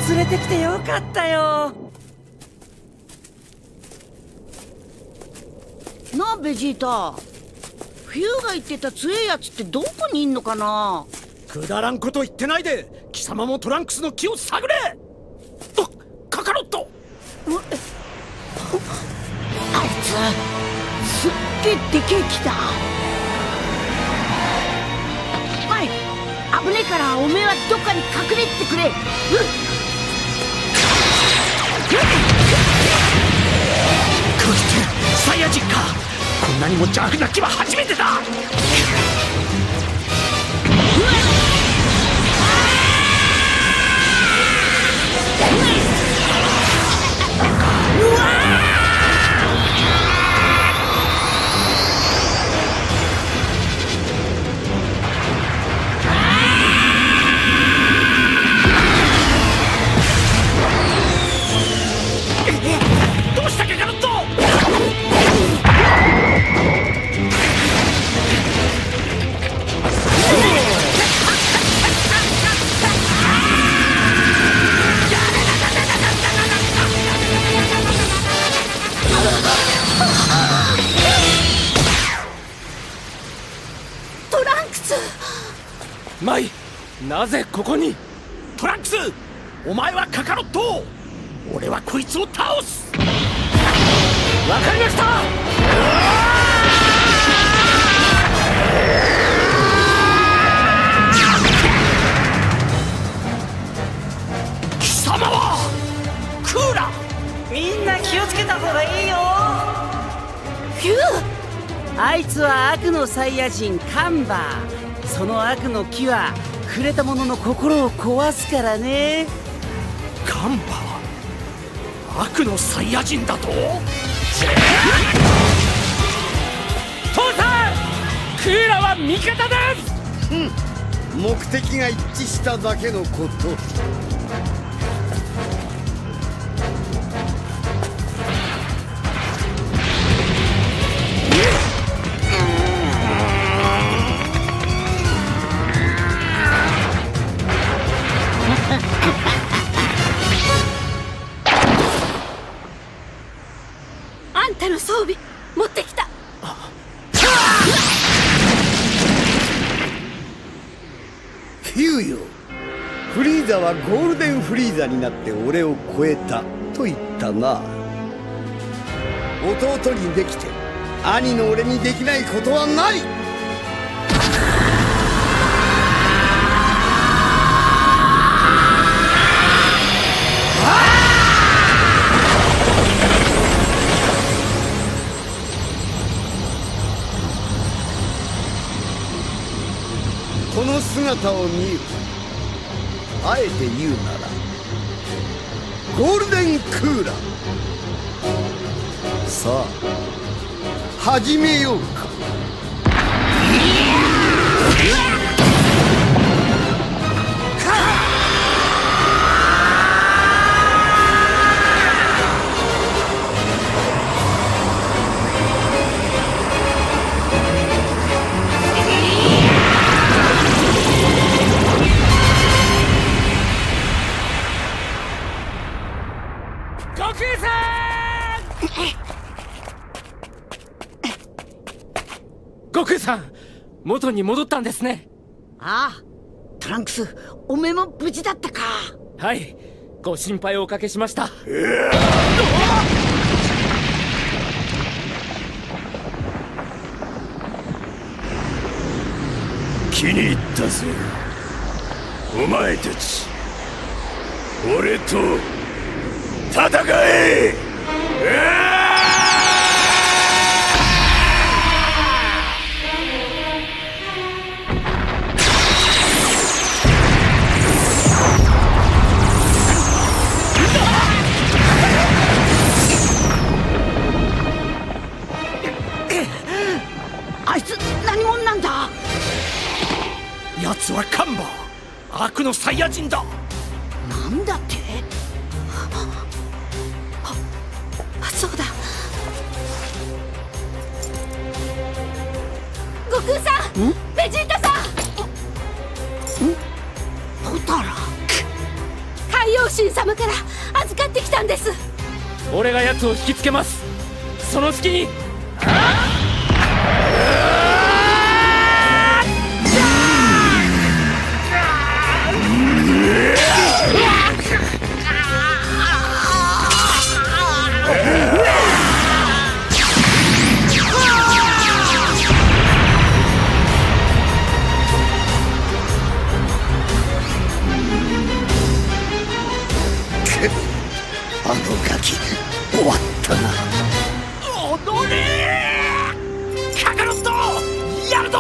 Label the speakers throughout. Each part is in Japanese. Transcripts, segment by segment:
Speaker 1: 連れてきてよかったよ。
Speaker 2: なあベジータ、フューが言ってた強いやつってどこにいんのかな。
Speaker 3: くだらんこと言ってないで貴様もトランクスの気を探れ。カカロット、
Speaker 2: あいつすっげえでけえ木だ。おい、危ねえからおめえはどっかに隠れてくれ。
Speaker 3: こいつサイヤ人か。こんなにも邪悪な木は初めてだ。どうしたカカロット。
Speaker 2: トランクス。
Speaker 1: マイ、なぜここに。
Speaker 3: トランクス、お前はカカロット、俺はこいつを倒す。
Speaker 1: わかりました。
Speaker 3: 貴様はクーラ。
Speaker 1: みんな気をつけた方がいいよ。
Speaker 2: フュー、
Speaker 1: あいつは悪のサイヤ人カンバー。その悪の木は触れた者の心を壊すからね。
Speaker 3: カンバー、悪のサイヤ人だと。
Speaker 1: 父さん、クーラは味方です。
Speaker 4: 目的が一致しただけのこと。
Speaker 2: あんたの装備持ってきた。
Speaker 4: フューよ、フリーザはゴールデンフリーザになって俺を超えたと言ったな。弟にできて兄の俺にできないことはない。この姿を見る。あえて言うならゴールデンクーラー。さあ始めようか。
Speaker 1: 悟空さん。悟空さん、元に戻ったんですね。
Speaker 2: ああ、トランクス、おめえも無事だったか。
Speaker 1: はい、ご心配をおかけしました。
Speaker 5: 気に入ったぜ、お前たち。俺と戦え。
Speaker 2: あいつ何者なんだ。
Speaker 3: 奴はカンバー、悪のサイヤ人だ。
Speaker 2: なんだって。そうだ。悟空さん、ベジータさん。ホタラ。
Speaker 6: 海王神様から預かってきたんです。
Speaker 3: 俺が奴を引きつけます。その隙に
Speaker 4: あのガキ終わったな。
Speaker 3: 踊れカカロットやるぞ。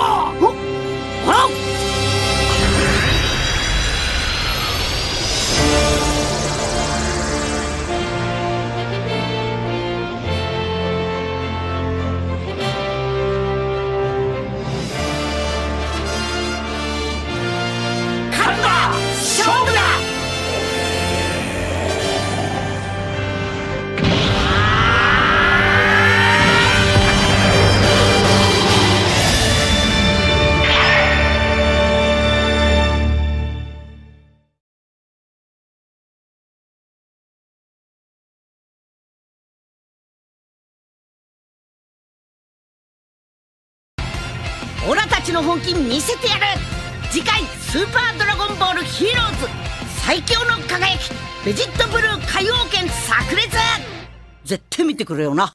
Speaker 3: 勝った勝負だ。
Speaker 2: オラたちの本気見せてやる。次回スーパードラゴンボールヒーローズ最強の輝きベジットブルー海王剣炸裂。絶対見てくれよな。